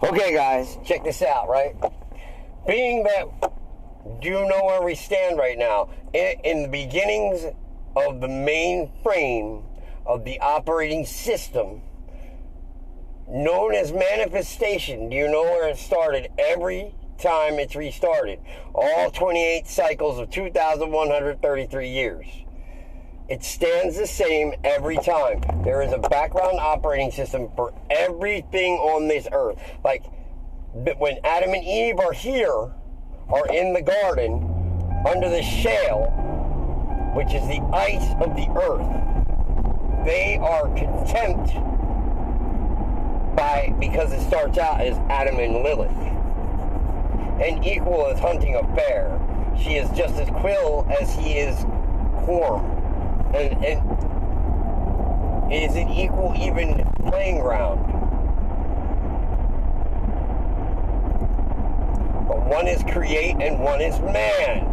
Okay, guys, check this out, right? Being that you know where we stand right now, in the beginnings of the main frame of the operating system, known as manifestation, do you know where it started every time it's restarted? All 28 cycles of 2,133 years. It stands the same every time. There is a background operating system for everything on this earth. Like, when Adam and Eve are here, are in the garden, under the shale, which is the ice of the earth, they are contempt because it starts out as Adam and Lilith. And equal as hunting a bear. She is just as Quill as he is Quorm. And it is an equal, even playing ground. But one is create and one is man.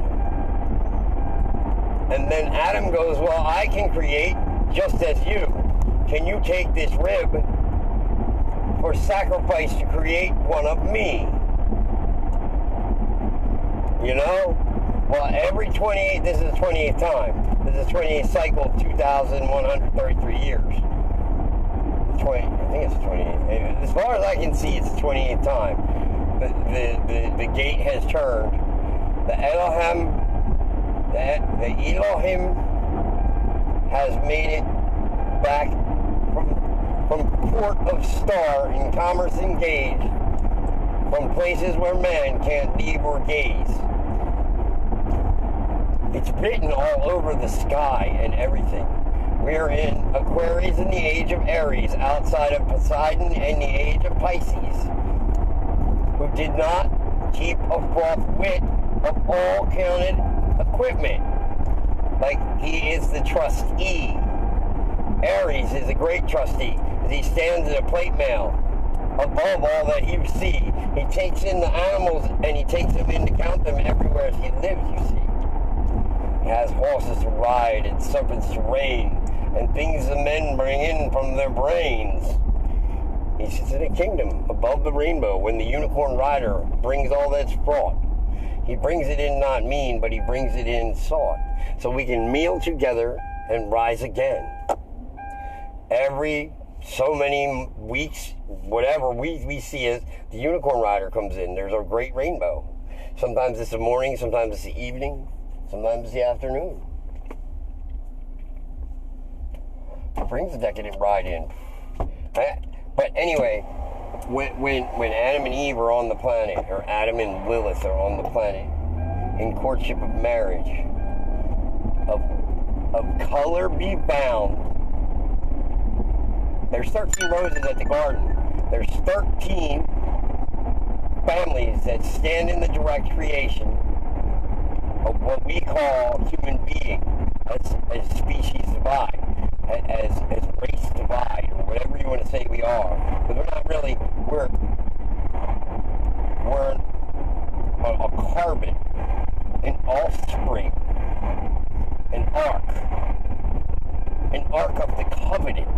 And then Adam goes, well, I can create just as you. Can you take this rib for sacrifice to create one of me? You know? Well, every 28, this is the 28th time. This is the 28th cycle of 2,133 years. I think it's the 28th. As far as I can see, it's the 28th time. The gate has turned. The Elohim has made it back from Port of Star in Commerce Engaged, from places where man can't leave or gaze. It's written all over the sky and everything. We are in Aquarius in the age of Aries, outside of Poseidon and the age of Pisces, who did not keep a fourth wit of all counted equipment. Like, he is the trustee. Aries is a great trustee, as he stands in a plate mail above all that you see. He takes in the animals and he takes them in to count them everywhere as he lives, you see. He has horses to ride and serpents to reign, and things the men bring in from their brains. He sits in a kingdom above the rainbow when the unicorn rider brings all that's fraught. He brings it in not mean, but he brings it in sought, so we can meal together and rise again. Every so many weeks, whatever we see as the unicorn rider comes in, there's a great rainbow. Sometimes it's the morning, sometimes it's the evening, sometimes it's the afternoon. It brings the decadent ride in. But anyway, when Adam and Eve are on the planet, or Adam and Lilith are on the planet, in courtship of marriage, of color be bound, there's 13 roses at the garden. There's 13 families that stand in the direct creation of what we call human being, as species divide, as race divide, or whatever you want to say we are. But we're not really, we're a carbon, an offspring, an ark of the covenant.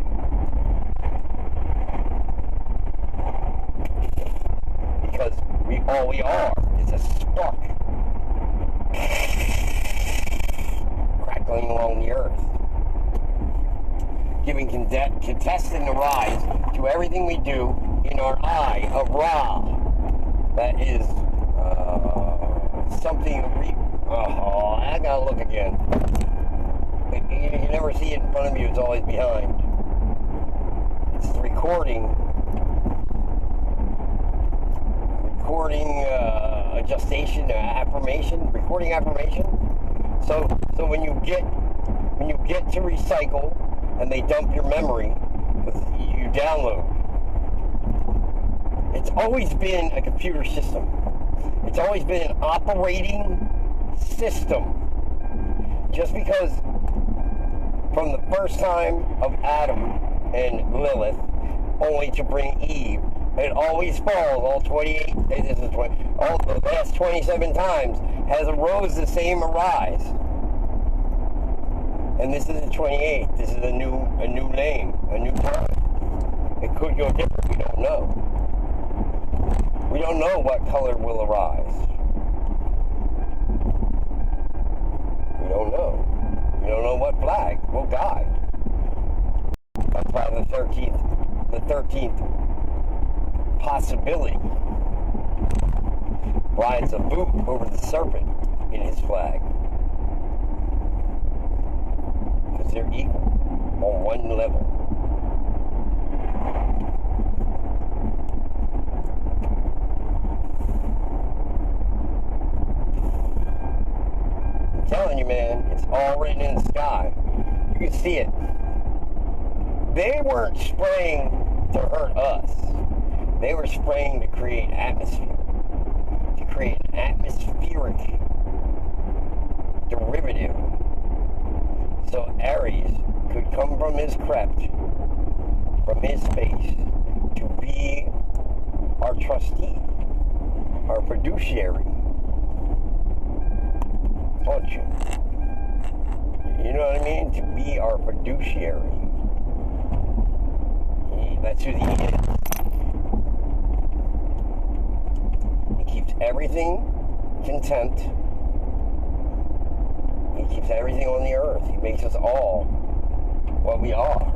Because all we are is a spark crackling along the earth, giving contestant a rise to everything we do in our eye of Ra. That is something. I gotta look again. You never see it in front of you; it's always behind. It's the recording a gestation, recording affirmation. So when you get to recycle and they dump your memory, you download. It's always been a computer system. It's always been an operating system. Just because from the first time of Adam and Lilith, only to bring Eve, it always falls, all the last 27 times, has arose the same arise. And this is the 28th. This is a new name, a new time. It could go different, we don't know. We don't know what color will arise. We don't know. We don't know what flag will guide. That's why the 13th possibility rides a boot over the serpent in his flag. Because they're equal on one level. I'm telling you, man, it's all written in the sky. You can see it. They weren't spraying to hurt us. They were spraying to create atmosphere. To create an atmospheric derivative. So Ares could come from his crypt, from his space, to be our trustee, our fiduciary function. You know what I mean? To be our fiduciary. That's who he is. He keeps everything content. He keeps everything on the earth. He makes us all what we are.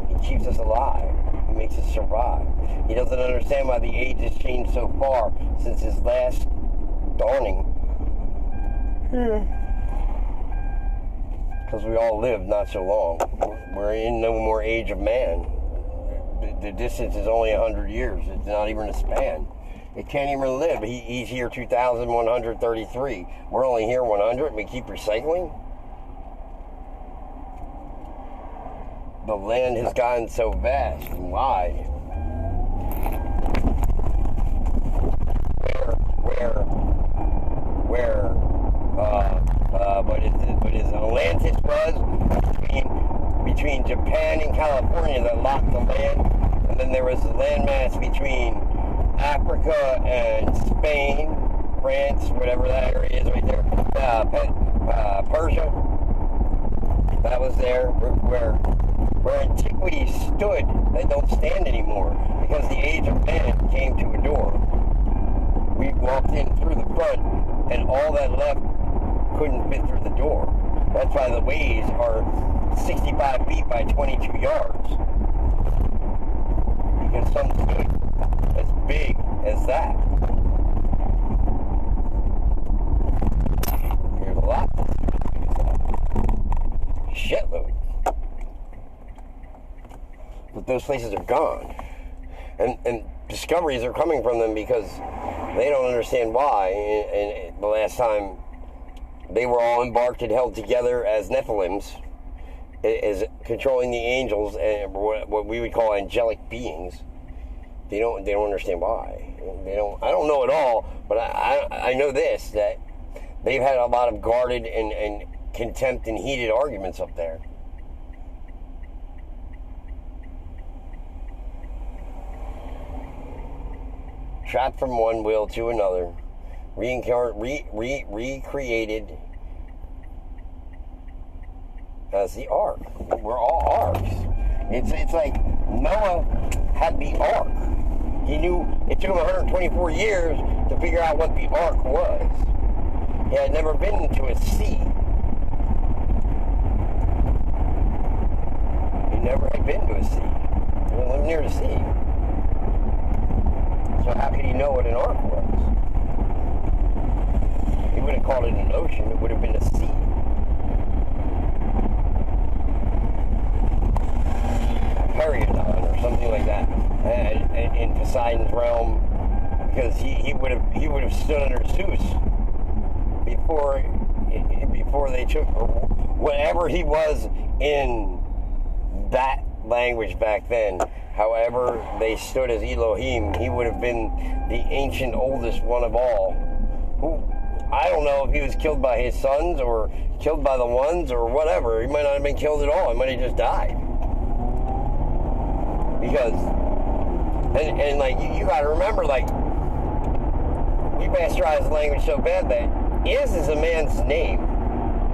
He keeps us alive. He makes us survive. He doesn't understand why the age has changed so far since his last dawning. Because we all lived not so long. We're in no more age of man. The distance is only 100 years. It's not even a span. It can't even live. He's here 2,133. We're only here 100 and we keep recycling? The land has gotten so vast and wide. What is Atlantis was between Japan and California that locked the land, and then there was a landmass between Africa and Spain, France, whatever that area is right there, Persia. That was there where antiquity stood. They don't stand anymore because the age of man came to a door. We walked in through the front, and all that left couldn't fit through the door. That's why the ways are 65 feet by 22 yards. Because something good as big as that. There's a lot. Shitload. But those places are gone. And discoveries are coming from them because they don't understand why. And the last time they were all embarked and held together as Nephilims, as controlling the angels and what we would call angelic beings. They don't understand why. I don't know it all, but I know this, that they've had a lot of guarded and contempt and heated arguments up there. Trapped from one will to another, recreated as the ark. We're all arks. It's like Noah had the ark. He knew it took him 124 years to figure out what the ark was. He had never been to a sea. He never had been to a sea. He didn't live near the sea. So how could he know what an ark was? He wouldn't call it an ocean. It would have been a sea. Periodon or something like that, in Poseidon's realm, because he would have stood under Zeus before they took, or whatever he was in that language back then. However they stood as Elohim, he would have been the ancient oldest one of all. Who, I don't know if he was killed by his sons or killed by the ones or whatever. He might not have been killed at all. He might have just died. Because, and like, you gotta remember, like, we bastardized the language so bad that is a man's name.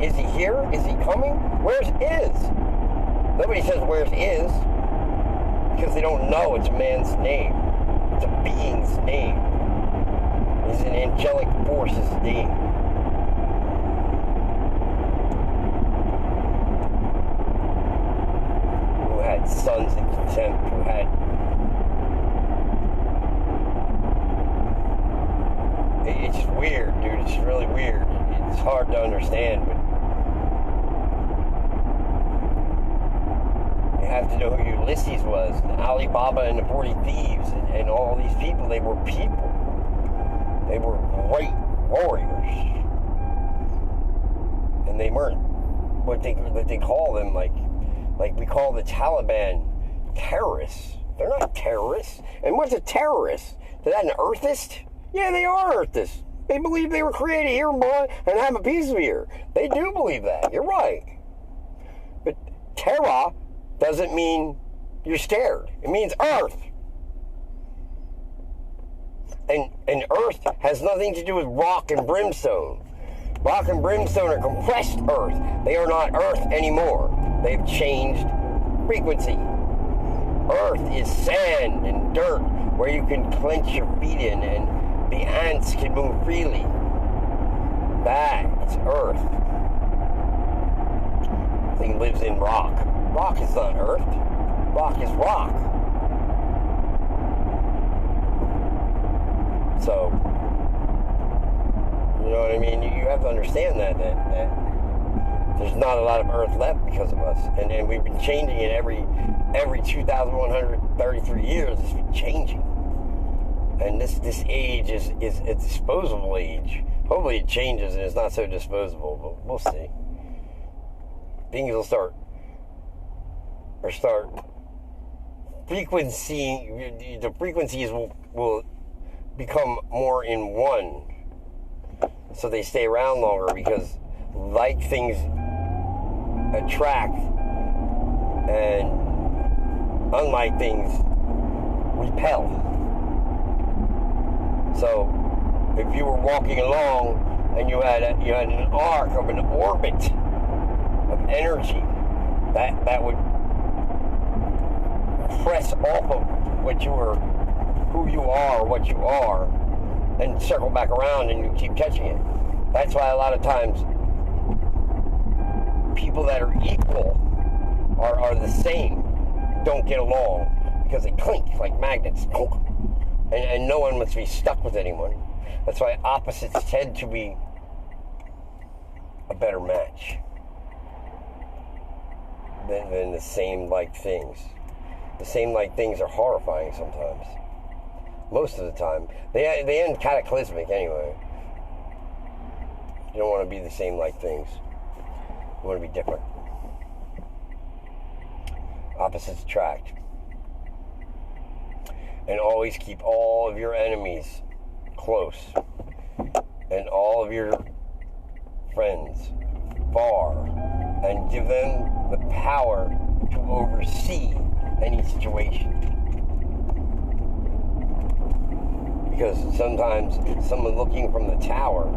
Is he here? Is he coming? Where's is? Nobody says where's is, because they don't know it's a man's name. It's a being's name. He's an angelic force, is the name. Who had sons in contempt, who had it's just weird, dude. It's really weird. It's hard to understand, but you have to know who Ulysses was, and Alibaba and the 40 Thieves, and all these people. They were people. They were great warriors, and they weren't what they call them like we call the Taliban terrorists. They're not terrorists. And what's a terrorist? Is that an earthist? Yeah, they are earthists. They believe they were created here and have a piece of here. They do believe that. You're right. But terra doesn't mean you're scared. It means earth. And earth has nothing to do with rock and brimstone. Rock and brimstone are compressed earth. They are not earth anymore. They've changed frequency. Earth is sand and dirt where you can clench your feet in and the ants can move freely. That is earth. Thing lives in rock. Rock is not earth. Rock is rock. So, you know what I mean? You have to understand that there's not a lot of earth left because of us. And we've been changing it every 2,133 years. It's been changing. And this age is a disposable age. Hopefully it changes and it's not so disposable, but we'll see. Things will start the frequencies will become more in one. So they stay around longer because like things attract and unlike things repel. So if you were walking along and you had an arc of an orbit of energy that would press off of what you were, who you are, what you are, and circle back around and you keep catching it. That's why a lot of times people that are equal are the same don't get along because they clink like magnets. And no one must be stuck with anyone. That's why opposites tend to be a better match than the same like things. The same like things are horrifying sometimes. Most of the time. They end cataclysmic anyway. You don't want to be the same like things. You want to be different. Opposites attract. And always keep all of your enemies close. And all of your friends far. And give them the power to oversee any situation. Because sometimes someone looking from the tower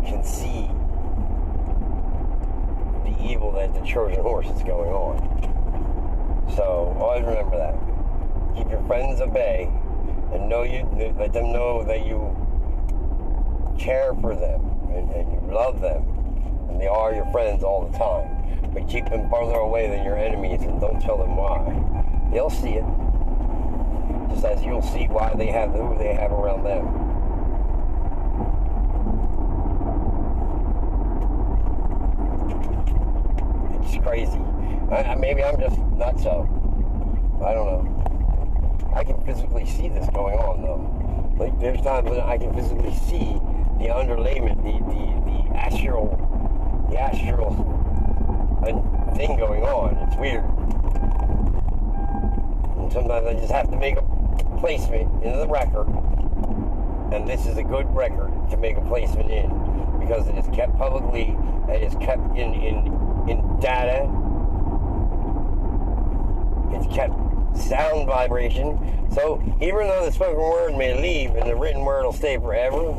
can see the evil that the Trojan horse is going on. So always remember that. Keep your friends at bay and let them know that you care for them and you love them and they are your friends all the time. But keep them farther away than your enemies and don't tell them why. They'll see it. Just as you'll see why they have who they have around them. It's crazy. Maybe I'm just nutso. I don't know. I can physically see this going on though. Like there's times when I can physically see the underlayment, the astral thing going on. It's weird. And sometimes I just have to make a placement into the record, and this is a good record to make a placement in because it is kept publicly, it is kept in data, it's kept sound vibration. So even though the spoken word may leave and the written word will stay forever,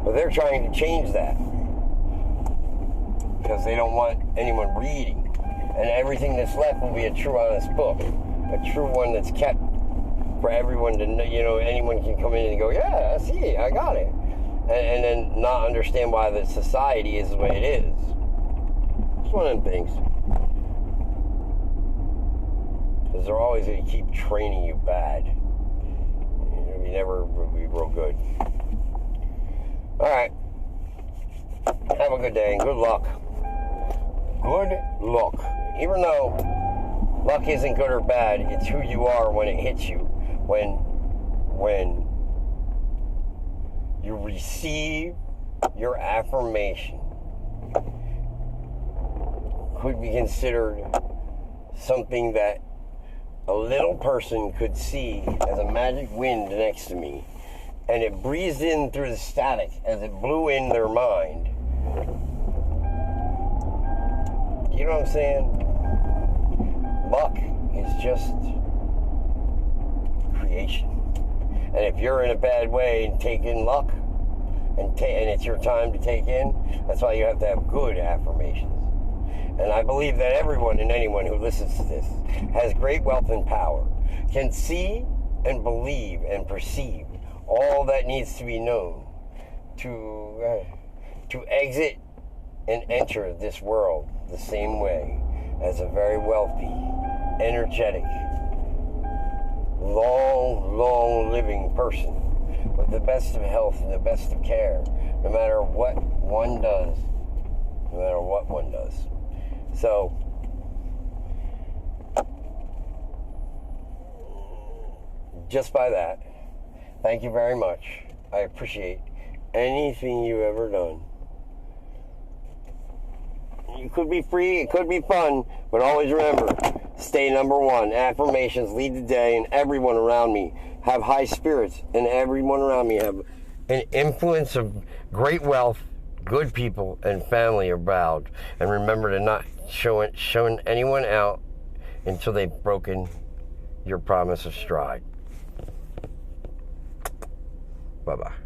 but they're trying to change that because they don't want anyone reading, and everything that's left will be a true honest book, a true one that's kept for everyone to know, anyone can come in and go, yeah, I see, I got it. And then not understand why the society is the way it is. It's one of them things. Because they're always going to keep training you bad. You never will be real good. Alright. Have a good day and good luck. Good luck. Even though luck isn't good or bad, it's who you are when it hits you. When you receive your affirmation, could be considered something that a little person could see as a magic wind next to me, and it breezed in through the static as it blew in their mind. You know what I'm saying? Luck is just creation. And if you're in a bad way and take in luck, and it's your time to take in, that's why you have to have good affirmations. And I believe that everyone and anyone who listens to this has great wealth and power, can see and believe and perceive all that needs to be known to exit and enter this world the same way as a very wealthy, energetic, long living person with the best of health and the best of care, no matter what one does. So, just by that, thank you very much. I appreciate anything you've ever done. It could be free, it could be fun, but always remember, stay number one. Affirmations lead the day, and everyone around me have high spirits, and everyone around me have an influence of great wealth, good people, and family are proud. And remember to not showing anyone out until they've broken your promise of stride. Bye-bye.